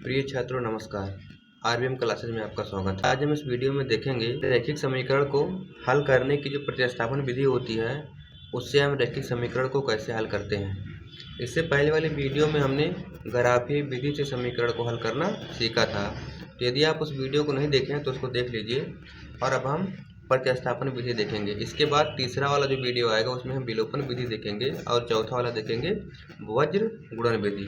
प्रिय छात्रों नमस्कार। आरबीएम क्लासेज में आपका स्वागत है। आज हम इस वीडियो में देखेंगे रैखिक समीकरण को हल करने की जो प्रतिस्थापन विधि होती है उससे हम रैखिक समीकरण को कैसे हल करते हैं। इससे पहले वाली वीडियो में हमने ग्राफीय विधि से समीकरण को हल करना सीखा था, तो यदि आप उस वीडियो को नहीं देखे हैं तो उसको देख लीजिए। और अब हम प्रतिस्थापन विधि देखेंगे। इसके बाद तीसरा वाला जो वीडियो आएगा उसमें हम विलोपन विधि देखेंगे और चौथा वाला देखेंगे वज्र गुणन विधि।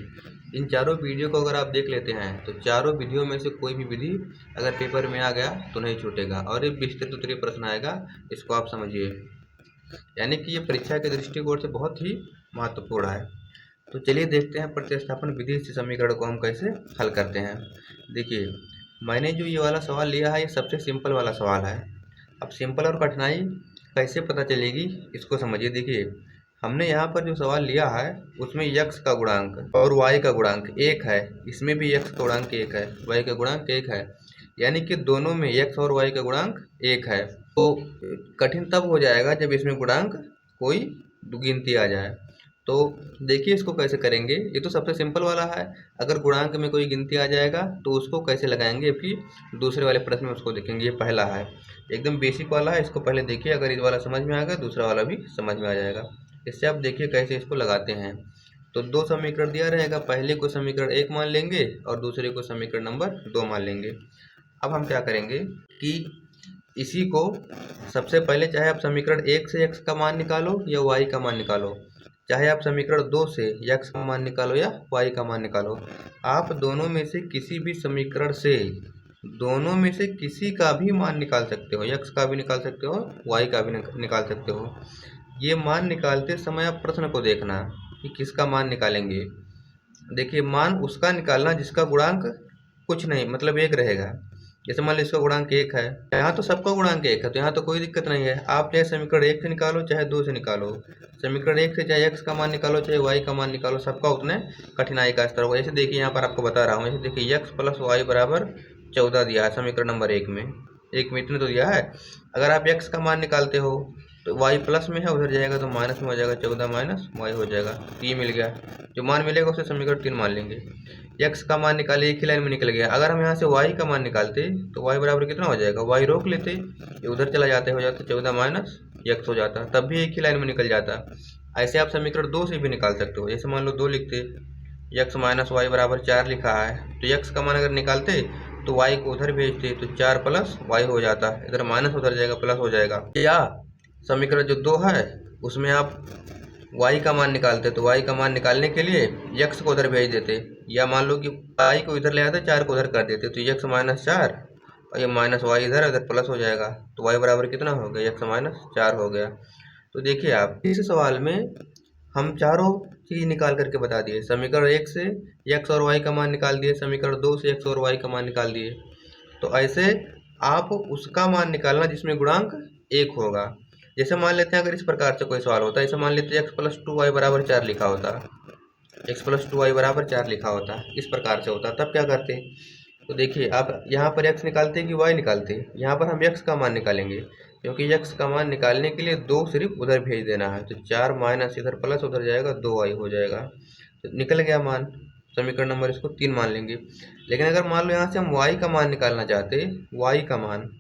इन चारों वीडियो को अगर आप देख लेते हैं तो चारों विधियों में से कोई भी विधि अगर पेपर में आ गया तो नहीं छूटेगा और ये विस्तृत उत्तरीय प्रश्न आएगा, इसको आप समझिए। यानी कि ये परीक्षा के दृष्टिकोण से बहुत ही महत्वपूर्ण है। तो चलिए देखते हैं प्रतिस्थापन विधि से समीकरण को हम कैसे हल करते हैं। देखिए, मैंने जो ये वाला सवाल लिया है ये सबसे सिंपल वाला सवाल है। अब सिंपल और कठिनाई कैसे पता चलेगी इसको समझिए। देखिए, हमने यहाँ पर जो सवाल लिया है उसमें x का गुणांक और y का गुणांक 1 है, इसमें भी x का गुणांक 1 है, y का गुणांक 1 है, यानी कि दोनों में x और y का गुणांक 1 है। तो कठिन तब हो जाएगा जब इसमें गुणांक कोई गिनती आ जाए। तो देखिए इसको कैसे करेंगे। ये तो सबसे सिंपल वाला है। अगर गुणांक में कोई गिनती आ जाएगा तो उसको कैसे लगाएंगे, जबकि दूसरे वाले प्रश्न में उसको देखेंगे। ये पहला है, एकदम बेसिक वाला है, इसको पहले देखिए। अगर इस वाला समझ में आ गया दूसरा वाला भी समझ में आ जाएगा। इससे आप देखिए कैसे इसको लगाते हैं। तो दो समीकरण दिया रहेगा, पहले को समीकरण 1 मान लेंगे और दूसरे को समीकरण नंबर 2 मान लेंगे। अब हम क्या करेंगे कि इसी को सबसे पहले, चाहे आप समीकरण 1 से x का मान निकालो या y का मान निकालो, चाहे आप समीकरण 2 से x का मान निकालो या y का मान निकालो, आप दोनों में से किसी भी समीकरण से दोनों में से किसी का भी मान निकाल सकते हो। x का भी निकाल सकते हो, y का भी निकाल सकते हो। ये मान निकालते समय आप प्रश्न को देखना कि किसका मान निकालेंगे। देखिए, मान उसका निकालना जिसका गुणांक कुछ नहीं, मतलब 1 रहेगा। जैसे मान लीजिए इसका गुणांक 1 है, यहाँ तो सबका गुणांक 1 है, तो यहाँ तो कोई दिक्कत नहीं है। आप चाहे समीकरण 1 से निकालो चाहे 2 से निकालो, समीकरण 1 से चाहे x का मान निकालो चाहे y का मान निकालो, सबका उतने कठिनाई का स्तर होगा। जैसे देखिए यहाँ पर आपको बता रहा हूँ, जैसे देखिए x प्लस वाई बराबर 14 दिया है समीकरण नंबर 1 में, इतने तो दिया है। अगर आप x का मान निकालते हो तो y प्लस में है, उधर जाएगा तो माइनस में हो जाएगा, 14 माइनस y हो जाएगा। तो ये मिल गया, जो मान मिलेगा उसे समीकरण 3 मान लेंगे। x का मान निकाले, एक ही लाइन में निकल गया। अगर हम यहाँ से y का मान निकालते तो y बराबर कितना हो जाएगा, y रोक लेते, ये उधर चला जाते, हो जाता 14 माइनस x हो जाता, तब भी एक ही लाइन में निकल जाता। ऐसे आप समीकरण 2 से भी निकाल सकते हो। जैसे मान लो 2 लिखते, x माइनस वाई बराबर 4 लिखा है, तो x का मान अगर निकालते तो y को उधर भेजते तो 4 प्लस y हो जाता, इधर माइनस उधर जाएगा प्लस हो जाएगा। या समीकरण जो 2 है उसमें आप y का मान निकालते तो y का मान निकालने के लिए x को उधर भेज देते, या मान लो कि y को इधर ले आते 4 को उधर कर देते, तो x माइनस 4 और ये माइनस y इधर प्लस हो जाएगा, तो y बराबर कितना हो गया, x माइनस 4 हो गया। तो देखिए आप इस सवाल में हम चारों चीज़ निकाल करके बता दिए। समीकरण 1 से x और y का मान निकाल दिए, समीकरण 2 से x और y का मान निकाल दिए। तो ऐसे आप उसका मान निकालना जिसमें गुणांक 1 होगा। जैसे मान लेते हैं अगर इस प्रकार से कोई सवाल होता है, ऐसे मान लेते हैं x प्लस 2y बराबर 4 लिखा होता, x प्लस 2y बराबर 4 लिखा होता, इस प्रकार से होता, तब क्या करते। तो देखिए आप यहाँ पर x निकालते कि y निकालते, यहाँ पर हम x का मान निकालेंगे, क्योंकि x का मान निकालने के लिए 2 सिर्फ उधर भेज देना है। तो 4 माइनस इधर प्लस उधर जाएगा, 2y हो जाएगा, तो निकल गया मान। समीकरण नंबर इसको 3 मान लेंगे। लेकिन अगर मान लो यहाँ से हम y का मान निकालना चाहते, y का मान,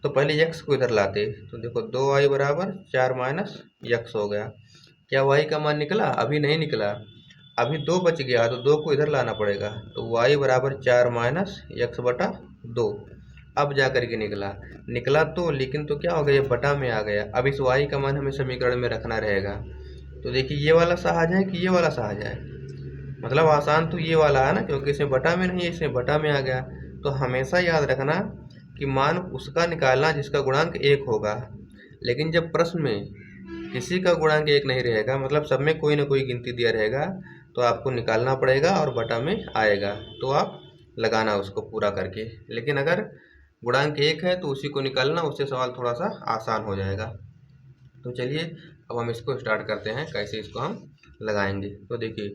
तो पहले x को इधर लाते, तो देखो 2y बराबर 4 माइनस x हो गया। क्या y का मान निकला? अभी नहीं निकला, अभी 2 बच गया, तो 2 को इधर लाना पड़ेगा, तो y बराबर 4 माइनस x बटा 2। अब जा करके निकला तो, लेकिन तो क्या हो गया, ये बटा में आ गया। अब इस y का मान हमें समीकरण में रखना रहेगा। तो देखिए ये वाला सहज है कि ये वाला सहज है, मतलब आसान तो ये वाला है ना, क्योंकि इसमें बटा में नहीं है, इसमें बटा में आ गया। तो हमेशा याद रखना कि मान उसका निकालना जिसका गुणांक 1 होगा। लेकिन जब प्रश्न में किसी का गुणांक 1 नहीं रहेगा, मतलब सब में कोई ना कोई गिनती दिया रहेगा, तो आपको निकालना पड़ेगा और बटा में आएगा, तो आप लगाना उसको पूरा करके। लेकिन अगर गुणांक 1 है तो उसी को निकालना, उससे सवाल थोड़ा सा आसान हो जाएगा। तो चलिए अब हम इसको स्टार्ट करते हैं, कैसे इसको हम लगाएंगे। तो देखिए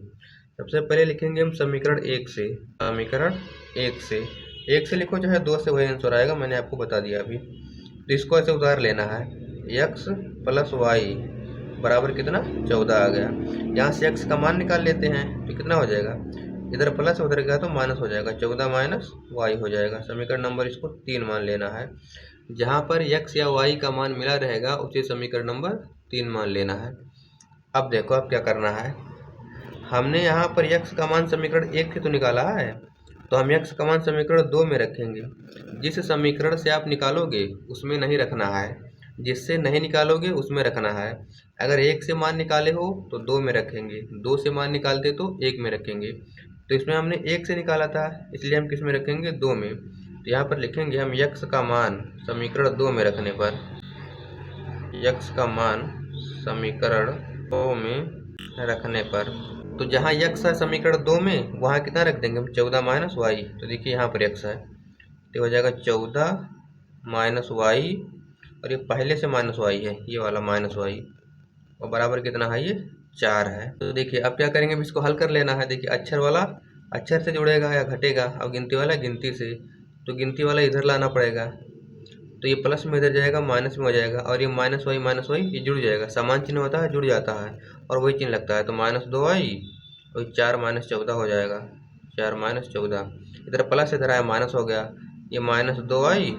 सबसे पहले लिखेंगे हम समीकरण 1 से, समीकरण 1 से लिखो, चाहे 2 से वही आंसर आएगा, मैंने आपको बता दिया अभी। तो इसको ऐसे उधार लेना है, x प्लस वाई बराबर कितना, 14 आ गया। यहाँ से x का मान निकाल लेते हैं, तो कितना हो जाएगा, इधर प्लस उधर गया तो माइनस हो जाएगा, 14 माइनस वाई हो जाएगा। समीकरण नंबर इसको 3 मान लेना है। जहाँ पर x या y का मान मिला रहेगा उसे समीकरण नंबर 3 मान लेना है। अब देखो अब क्या करना है, हमने यहाँ पर x का मान समीकरण 1 से तो निकाला है, तो हम x का मान समीकरण 2 में रखेंगे। जिस समीकरण से आप निकालोगे उसमें नहीं रखना है, जिससे नहीं निकालोगे उसमें रखना है। अगर 1 से मान निकाले हो तो 2 में रखेंगे, 2 से मान निकालते तो 1 में रखेंगे। तो इसमें हमने 1 से निकाला था, इसलिए हम किस में रखेंगे, 2 में। तो यहाँ पर लिखेंगे हम x का मान समीकरण 2 में रखने पर, x का मान समीकरण 2 में रखने पर, तो जहाँ x है समीकरण 2 में वहाँ कितना रख देंगे हम, 14 माइनस वाई। तो देखिए यहाँ पर x है तो हो जाएगा 14 माइनस वाई, और ये पहले से माइनस वाई है, ये वाला माइनस वाई, और बराबर कितना है, ये 4 है। तो देखिए अब क्या करेंगे, अब इसको हल कर लेना है। देखिए अक्षर वाला अक्षर से जुड़ेगा या घटेगा, अब गिनती वाला गिनती से, तो गिनती वाला इधर लाना पड़ेगा, तो ये प्लस में इधर जाएगा माइनस में हो जाएगा, और ये माइनस वाई ये जुड़ जाएगा। समान चिन्ह होता है जुड़ जाता है और वही चिन्ह लगता है, तो माइनस 2y और 4 माइनस 14 हो जाएगा, 4 माइनस 14। इधर प्लस इधर आया माइनस हो गया, ये माइनस 2y।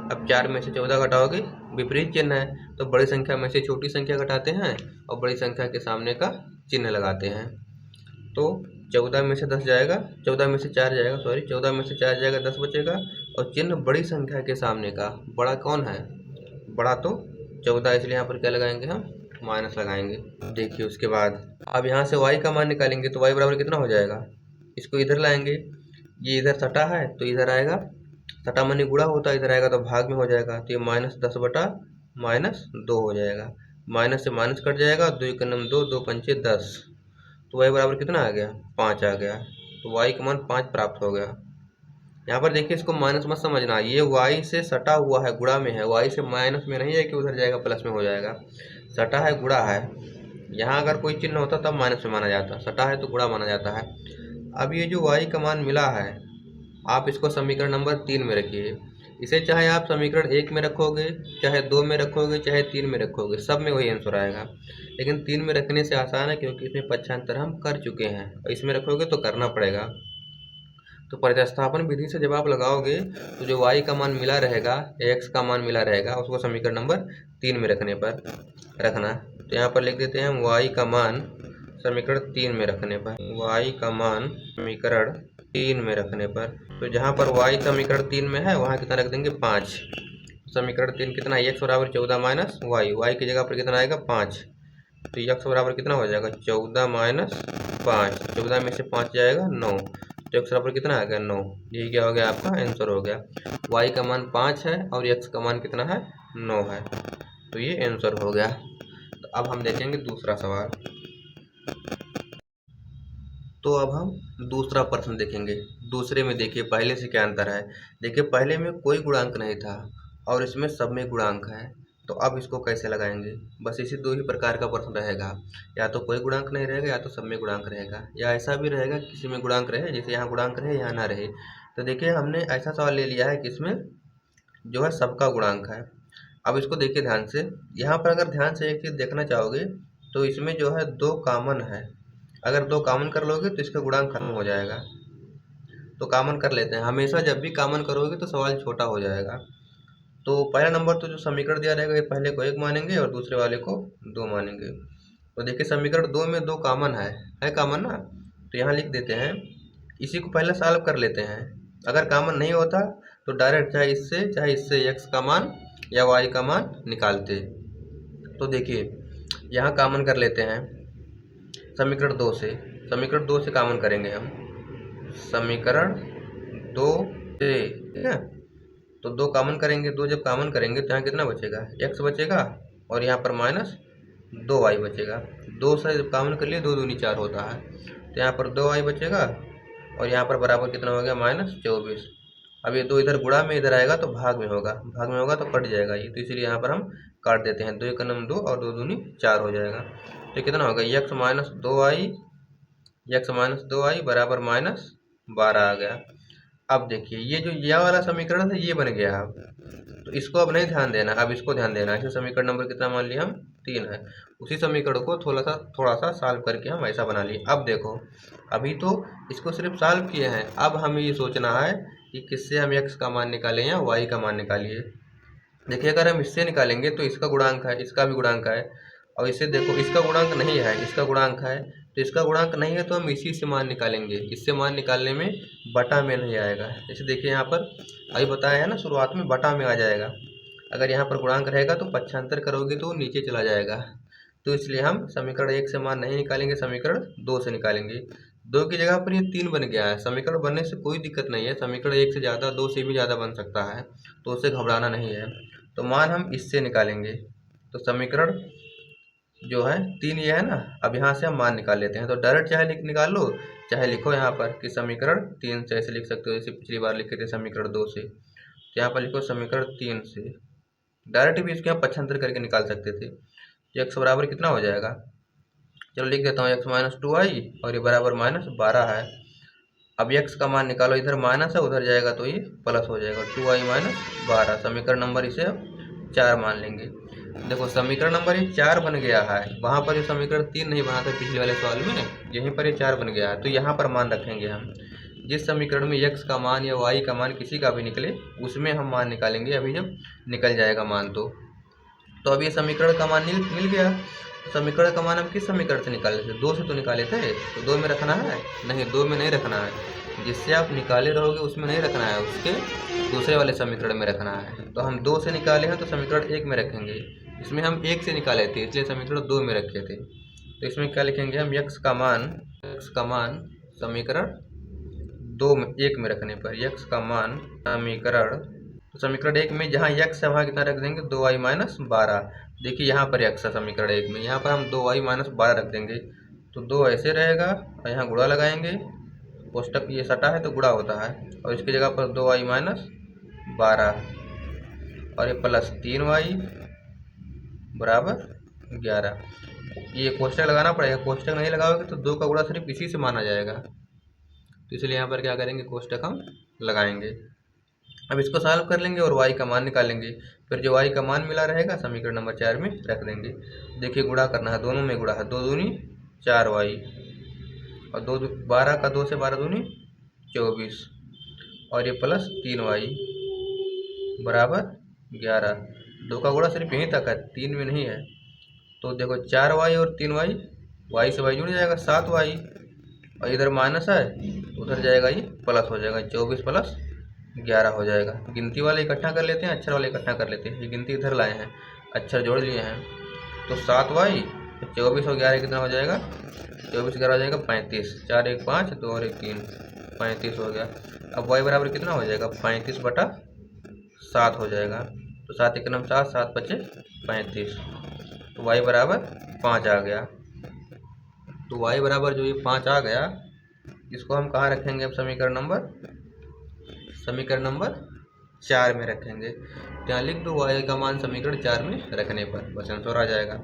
अब 4 में से 14 घटाओगे, विपरीत चिन्ह है तो बड़ी संख्या में से छोटी संख्या घटाते हैं और बड़ी संख्या के सामने का चिन्ह लगाते हैं। तो 14 में से 10 जाएगा, 14 में से 4 जाएगा, 14 में से 4 जाएगा, 10 बचेगा, और चिन्ह बड़ी संख्या के सामने का, बड़ा कौन है, बड़ा तो 14, इसलिए यहाँ पर क्या लगाएंगे हम, माइनस लगाएंगे। देखिए उसके बाद अब यहाँ से y का मान निकालेंगे, तो y बराबर कितना हो जाएगा, इसको इधर लाएंगे, ये इधर सटा है तो इधर आएगा, सटा मानी गुणा होता है, इधर आएगा तो भाग में हो जाएगा, तो ये माइनस 10 बटा माइनस 2 हो जाएगा। माइनस से माइनस कट जाएगा, 2 एक नम 2, 2 पंचे 10, तो y बराबर कितना आ गया, 5 आ गया। तो y का मान 5 प्राप्त हो गया। यहाँ पर देखिए इसको माइनस मत समझना, ये y से सटा हुआ है, गुणा में है, y से माइनस में नहीं है कि उधर जाएगा प्लस में हो जाएगा, सटा है गुणा है। यहाँ अगर कोई चिन्ह होता तब माइनस में माना जाता, सटा है तो गुणा माना जाता है। अब ये जो y का मान मिला है, आप इसको समीकरण नंबर 3 में रखिए। इसे चाहे आप समीकरण 1 में रखोगे, चाहे 2 में रखोगे, चाहे 3 में रखोगे, सब में वही आंसर आएगा। लेकिन 3 में रखने से आसान है क्योंकि इसमें पक्षांतर हम कर चुके हैं, और इसमें रखोगे तो करना पड़ेगा। तो प्रतिस्थापन विधि से जब आप लगाओगे तो जो y का मान मिला रहेगा, x का मान मिला रहेगा, उसको समीकरण नंबर 3 में रखने पर रखना। तो यहाँ पर लिख देते हैं हम y का मान समीकरण 3 में रखने पर, y का मान समीकरण 3 में रखने पर, तो जहाँ पर y समीकरण 3 में है वहाँ कितना रख देंगे, 5। समीकरण 3 कितना है, x बराबर 14 माइनस वाई, y की जगह पर कितना आएगा, 5, तो x बराबर कितना हो जाएगा, 14 माइनस 5, 14 में से 5 जाएगा 9, तो x बराबर कितना आ गया, 9। यही क्या हो गया, आपका आंसर हो गया। y का मान 5 है और x का मान कितना है, 9 है, तो ये आंसर हो गया। तो अब हम देखेंगे दूसरा सवाल। तो अब हम दूसरा प्रश्न देखेंगे। दूसरे में देखिए पहले से क्या अंतर है। देखिए पहले में कोई गुणांक नहीं था और इसमें सब में गुणांक है, तो अब इसको कैसे लगाएंगे। बस इसी दो ही प्रकार का प्रश्न रहेगा, या तो कोई गुणांक नहीं रहेगा या तो सब में गुणांक रहेगा, या ऐसा भी रहेगा किसी में गुणांक रहे, जैसे यहाँ गुणांक रहे यहाँ ना रहे। तो देखिए हमने ऐसा सवाल ले लिया है कि इसमें जो है सबका गुणांक है। अब इसको देखिए ध्यान से, यहाँ पर अगर ध्यान से एक चीज़ देखना चाहोगे तो इसमें जो है 2 कॉमन है। अगर 2 कॉमन कर लोगे तो इसका गुणांक खत्म हो जाएगा। तो कॉमन कर लेते हैं, हमेशा जब भी कॉमन करोगे तो सवाल छोटा हो जाएगा। तो पहला नंबर तो जो समीकरण दिया रहेगा, ये पहले को 1 मानेंगे और दूसरे वाले को 2 मानेंगे। तो देखिए समीकरण 2 में 2 कॉमन है कॉमन ना, तो यहाँ लिख देते हैं। इसी को पहले सॉल्व कर लेते हैं। अगर कॉमन नहीं होता तो डायरेक्ट चाहे इससे x का मान या y का मान निकालते। तो देखिए यहाँ कॉमन कर लेते हैं समीकरण 2 से, समीकरण 2 से कॉमन करेंगे हम, समीकरण 2 से, ठीक है। तो 2 कॉमन करेंगे, 2 जब कॉमन करेंगे तो यहाँ कितना बचेगा, x बचेगा और यहाँ पर माइनस 2y बचेगा। 2 से जब कॉमन कर लिए 2 दूनी 4 होता है, तो यहाँ पर 2y बचेगा और यहाँ पर बराबर कितना हो गया, माइनस 24। अब ये 2 इधर गुणा में इधर आएगा तो भाग में होगा, भाग में होगा तो कट जाएगा ये, तो इसीलिए यहाँ पर हम काट देते हैं। 2 एक नम 2 और 2 दूनी 4 हो जाएगा। तो कितना होगा, x माइनस 2y बराबर माइनस 12 आ गया। अब देखिए ये जो यह वाला समीकरण था ये बन गया। अब तो इसको अब नहीं ध्यान देना, अब इसको ध्यान देना। ऐसे समीकरण नंबर कितना मान लिया हम, 3 है। उसी समीकरण को थोड़ा सा सॉल्व करके हम ऐसा बना लिए। अब देखो अभी तो इसको सिर्फ सॉल्व किए हैं, अब हमें ये सोचना है कि किससे हम x का मान निकालें या y का मान निकालिए। देखिए अगर हम इससे निकालेंगे तो इसका गुणांक है, इसका भी गुणांक है, और इससे देखो इसका गुणांक नहीं है, इसका गुणांक है, तो इसका गुणांक नहीं है तो हम इसी से मान निकालेंगे। इससे मान निकालने में बटा में नहीं आएगा। जैसे देखिए यहाँ पर अभी बताया है ना, शुरुआत में बटा में आ जाएगा। अगर यहाँ पर गुणांक रहेगा तो पक्षांतर करोगे तो नीचे चला जाएगा। तो इसलिए हम समीकरण 1 से मान नहीं निकालेंगे, समीकरण 2 से निकालेंगे। 2 की जगह पर ये 3 बन गया है। समीकरण बनने से कोई दिक्कत नहीं है, समीकरण 1 से ज़्यादा 2 से भी ज़्यादा बन सकता है, तो उससे घबराना नहीं है। तो मान हम इससे निकालेंगे। तो समीकरण जो है 3 ये है ना, अब यहाँ से हम मान निकाल लेते हैं। तो डायरेक्ट चाहे निकाल लो, चाहे लिखो यहाँ पर कि समीकरण 3 से, ऐसे लिख सकते हो जैसे पिछली बार लिखे थे समीकरण 2 से। तो यहाँ पर लिखो समीकरण 3 से। डायरेक्ट भी इसके हम पक्षांतर करके निकाल सकते थे। x बराबर कितना हो जाएगा, चलो लिख देता हूँ, x माइनस 2y और ये बराबर माइनस 12 है। अब x का मान निकालो, इधर माइनस है उधर जाएगा तो ये प्लस हो जाएगा, 2y माइनस 12। समीकरण नंबर इसे अब 4 मान लेंगे। देखो समीकरण नंबर ये 4 बन गया है, वहाँ पर ये समीकरण 3 नहीं बना था पिछले वाले सवाल में, यहीं पर ये 4 बन गया है। तो यहाँ पर मान रखेंगे हम, जिस समीकरण में x का मान या y का मान किसी का भी निकले उसमें हम मान निकालेंगे। अभी जब निकल जाएगा मान तो अब ये समीकरण का मान मिल गया। समीकरण का मान हम किस समीकरण से निकाले थे, 2 से तो निकाले थे, तो 2 में रखना है नहीं, 2 में नहीं रखना है। जिससे आप निकाले रहोगे उसमें नहीं रखना है, उसके दूसरे वाले समीकरण में रखना है। तो हम 2 से निकाले हैं तो समीकरण 1 में रखेंगे। इसमें हम 1 से निकाले थे इसलिए समीकरण 2 में रखे थे। तो इसमें क्या लिखेंगे हम, x का मान समीकरण 1 में रखने पर x का मान समीकरण, तो समीकरण 1 में जहाँ x है वहाँ कितना रख देंगे, 2y माइनस 12। देखिए यहाँ पर x है समीकरण 1 में, यहाँ पर हम 2y माइनस 12 रख देंगे। तो 2 ऐसे रहेगा और यहाँ गुणा लगाएंगे, कोष्टक ये सटा है तो गुणा होता है, और इसकी जगह पर 2y माइनस 12 और ये प्लस 3y बराबर 11। ये कोष्टक लगाना पड़ेगा, कोष्टक नहीं लगाओगे तो 2 का गुणा सिर्फ इसी से माना जाएगा। तो इसलिए यहाँ पर क्या करेंगे, कोष्टक हम लगाएंगे। अब इसको सॉल्व कर लेंगे और y का मान निकालेंगे। फिर जो y का मान मिला रहेगा समीकरण नंबर 4 में रख देंगे। देखिए गुणा करना है, दोनों में गुणा है, 2 दूनी 4y और 12 का 2 से 12 दूनी 24 और ये प्लस 3y बराबर 11। 2 का गुणा सिर्फ यहीं तक है, 3 में नहीं है। तो देखो 4y और 3y, y से y जुड़ जाएगा 7y, और इधर माइनस है उधर जाएगा ये प्लस हो जाएगा, 24 प्लस 11 हो जाएगा। गिनती वाले इकट्ठा कर लेते हैं, अक्षर वाले इकट्ठा कर लेते हैं। ये गिनती इधर लाए हैं, अक्षर जोड़ लिए हैं। तो 7y 24 और 11 कितना हो जाएगा, 24 11 हो जाएगा 35, 4 1 5 2 और 1 3, 35 हो गया। अब y बराबर कितना हो जाएगा, 35 बटा 7 हो जाएगा। तो 7 1 9 7, 7 5 35, तो y बराबर 5 आ गया। तो y बराबर जो ये 5 आ गया, इसको हम कहाँ रखेंगे, अब समीकरण नंबर 4 में रखेंगे। तो यहाँ लिख दो y का मान समीकरण 4 में रखने पर बस आंसर आ जाएगा।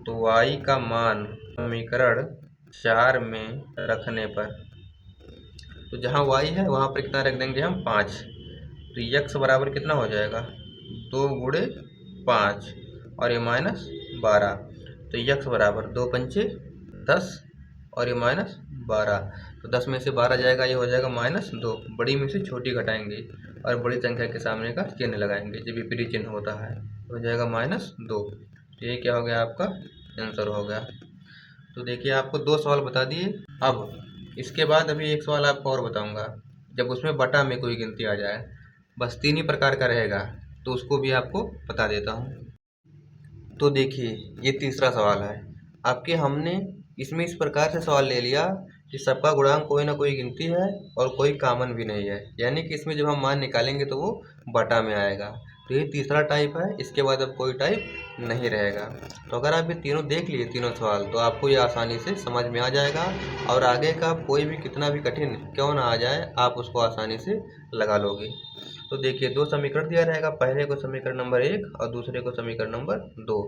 तो y का मान समीकरण 4 में रखने पर, तो जहाँ y है वहाँ पर कितना रख देंगे हम, 5। तो x बराबर कितना हो जाएगा, 2 गुणे 5 और ये माइनस 12। तो x बराबर 2 पंचे 10 और ये माइनस 12। तो 10 में से 12 जाएगा, ये हो जाएगा -2। बड़ी में से छोटी घटाएंगे और बड़ी संख्या के सामने का चिन्ह लगाएंगे, जब विपरीत चिन्ह होता है तो हो जाएगा -2। तो ये क्या हो गया, आपका आंसर हो गया। तो देखिए आपको 2 सवाल बता दिए। अब इसके बाद अभी एक सवाल आपको और बताऊंगा, जब उसमें बटा में कोई गिनती आ जाए, बस 3 ही प्रकार का रहेगा, तो उसको भी आपको बता देता हूँ। तो देखिए ये तीसरा सवाल है आपके, हमने इसमें इस प्रकार से सवाल ले लिया कि सबका गुणांक कोई ना कोई गिनती है और कोई कॉमन भी नहीं है, यानी कि इसमें जब हम मान निकालेंगे तो वो बटा में आएगा। तो ये तीसरा टाइप है, इसके बाद अब कोई टाइप नहीं रहेगा। तो अगर आप ये तीनों देख लिए, तीनों सवाल, तो आपको ये आसानी से समझ में आ जाएगा और आगे का कोई भी कितना भी कठिन क्यों ना आ जाए, आप उसको आसानी से लगा लोगे। तो देखिए 2 समीकरण दिया रहेगा, पहले को समीकरण नंबर 1 और दूसरे को समीकरण नंबर 2।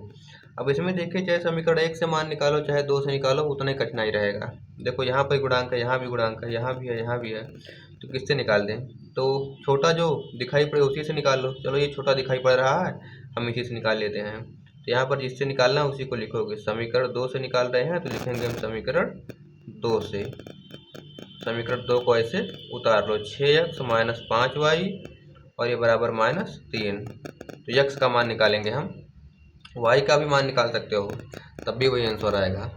अब इसमें देखिए चाहे समीकरण 1 से मान निकालो चाहे 2 से निकालो, उतना ही कठिनाई रहेगा। देखो यहाँ पर गुणांक है, यहाँ भी गुणांक है, यहाँ भी है, यहाँ भी है। तो किससे निकाल दें? तो छोटा जो दिखाई पड़े उसी से निकाल लो। चलो ये छोटा दिखाई पड़ रहा है, हम इसी से निकाल लेते हैं। तो यहाँ पर जिससे निकालना है उसी को लिखोगे। समीकरण 2 से निकाल रहे हैं तो लिखेंगे हम समीकरण 2 से। समीकरण 2 को ऐसे उतार लो, 6x माइनस 5y और ये बराबर माइनस 3। तो x का मान निकालेंगे हम, y का भी मान निकाल सकते हो, तब भी वही आंसर आएगा।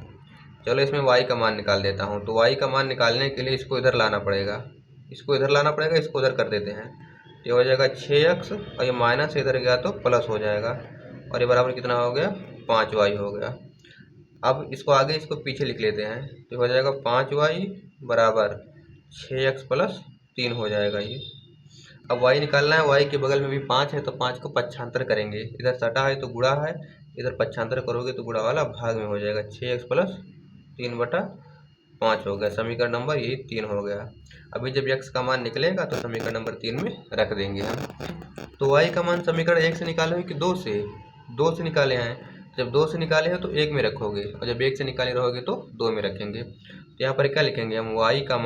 चलो इसमें y का मान निकाल देता हूँ। तो y का मान निकालने के लिए इसको इधर लाना पड़ेगा, इसको इधर लाना पड़ेगा, इसको उधर कर देते हैं। ये हो जाएगा 6x और ये माइनस इधर गया तो प्लस हो जाएगा और ये बराबर कितना हो गया? 5y हो गया। अब इसको आगे इसको पीछे लिख लेते हैं। तो हो जाएगा 5y बराबर 6x प्लस 3 हो जाएगा ये। अब y निकालना है, y के बगल में भी 5 है तो 5 को पक्षांतर करेंगे। इधर सटा है तो गुणा है, इधर पक्षांतर करोगे तो गुणा वाला भाग में हो जाएगा। 6x प्लस 3/5 हो गया। समीकरण नंबर यही 3 हो गया। अभी जब x का मान निकलेगा तो समीकरण नंबर 3 में रख देंगे हम। तो y का मान समीकरण 1 से निकाले कि 2 से? 2 से निकाले हैं। जब 2 से निकाले हैं तो 1 में रखोगे और जब 1 से निकाले रहोगे तो 2 में रखेंगे। तो यहाँ पर क्या लिखेंगे हम? y का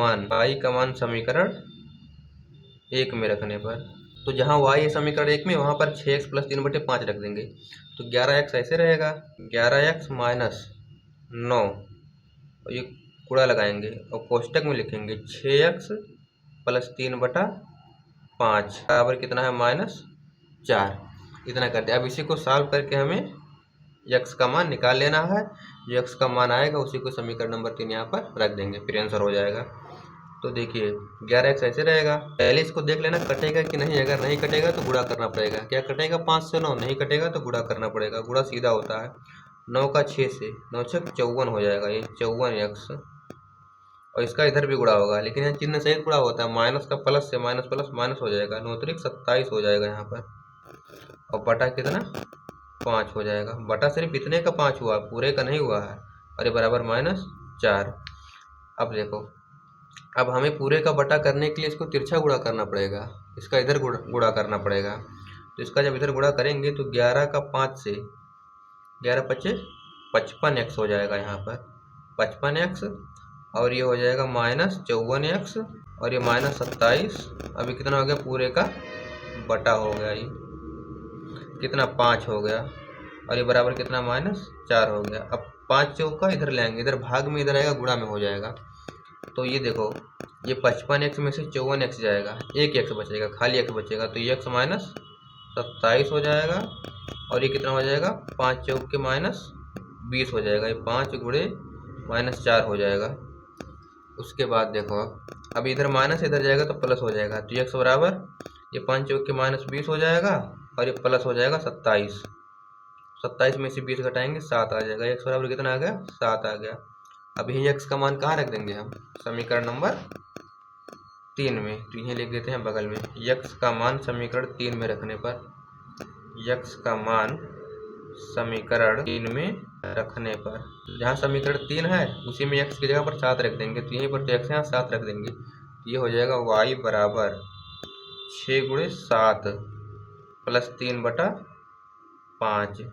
मान समीकरण 1 में रखने पर, तो जहाँ y है समीकरण 1 में वहाँ पर 6x प्लस 3/5 रख देंगे। तो 11x ऐसे रहेगा, 11x माइनस 9 और ये कूड़ा लगाएंगे और कोष्टक में लिखेंगे 6x प्लस 3/5 बराबर कितना है? -4। इतना कर दिया। अब इसी को सॉल्व करके हमें x का मान निकाल लेना है। जो x का मान आएगा उसी को समीकरण नंबर 3 यहाँ पर रख देंगे, फिर आंसर हो जाएगा। तो देखिए 11x ऐसे रहेगा। पहले इसको देख लेना कटेगा कि नहीं। अगर नहीं कटेगा तो गुणा करना पड़ेगा। क्या कटेगा? 5 से 9। नहीं कटेगा तो गुणा करना पड़ेगा। गुणा सीधा होता है। 9 का 6 से 9 6 54 हो जाएगा। ये 54x और इसका इधर भी गुणा होगा, लेकिन यहाँ चिन्ह सहित गुणा होता है। माइनस का प्लस से माइनस प्लस माइनस हो जाएगा। 9 त्रिक 27 हो जाएगा यहाँ पर और बटा कितना? 5 हो जाएगा। बटा सिर्फ इतने का 5 हुआ, पूरे का नहीं हुआ है। और ये बराबर -4। अब देखो, अब हमें पूरे का बटा करने के लिए इसको तिरछा गुणा करना पड़ेगा। इसका इधर गुणा करना पड़ेगा। तो इसका जब इधर गुणा करेंगे तो 11 का 5 से 11 × 5 = 55x हो जाएगा यहाँ पर 55x और ये हो जाएगा -54x और ये -27। अभी कितना हो गया? पूरे का बटा हो गया। ये कितना? 5 हो गया और ये बराबर कितना? -4 हो गया। अब 5 चौका इधर लेंगे, इधर भाग में इधर आएगा, गुणा में हो जाएगा। तो ये देखो, ये 55x में से 54x जाएगा, एक x बचेगा, खाली x बचेगा। तो ये x -27 हो जाएगा और ये कितना हो जाएगा? 5 चौके -20 हो जाएगा। ये 5 गुणे -4 हो जाएगा। उसके बाद देखो, अब इधर माइनस इधर जाएगा तो प्लस हो जाएगा। तो x बराबर ये 5 चौके -20 हो जाएगा और ये प्लस हो जाएगा 27। 27 में से 20 घटाएंगे 7 आ जाएगा। x बराबर कितना आ गया? 7 आ गया। अब यही x का मान कहाँ रख देंगे हम? समीकरण नंबर 3 में। तो यहीं लिख देते हैं बगल में। x का मान समीकरण 3 में रखने पर, x का मान समीकरण 3 में रखने पर, जहाँ समीकरण 3 है उसी में x की जगह पर 7 रख देंगे। तो यहीं पर तो x यहाँ 7 रख देंगे। ये हो जाएगा y बराबर 6 × 7 प्लस 3/5।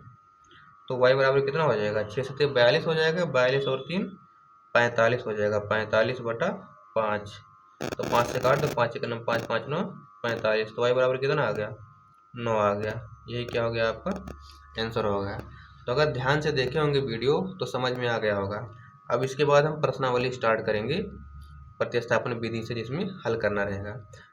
तो y बराबर कितना हो जाएगा? 6 से 42 हो जाएगा, 42 और 3 45 हो जाएगा, 45/5। तो 5 से काट दो, 5 × 9 5 5 9 45। तो y बराबर कितना आ गया? 9 आ गया। यही क्या हो गया? आपका आंसर हो गया। तो अगर ध्यान से देखे होंगे वीडियो तो समझ में आ गया होगा। अब इसके बाद हम प्रश्नावली स्टार्ट करेंगे प्रतिस्थापन विधि से, जिसमें हल करना रहेगा।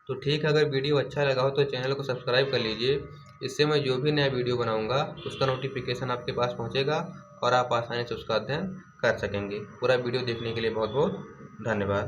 तो ठीक है, अगर वीडियो अच्छा लगा हो तो चैनल को सब्सक्राइब कर लीजिए। इससे मैं जो भी नया वीडियो बनाऊंगा उसका नोटिफिकेशन आपके पास पहुंचेगा और आप आसानी से उसका अध्ययन कर सकेंगे। पूरा वीडियो देखने के लिए बहुत बहुत धन्यवाद।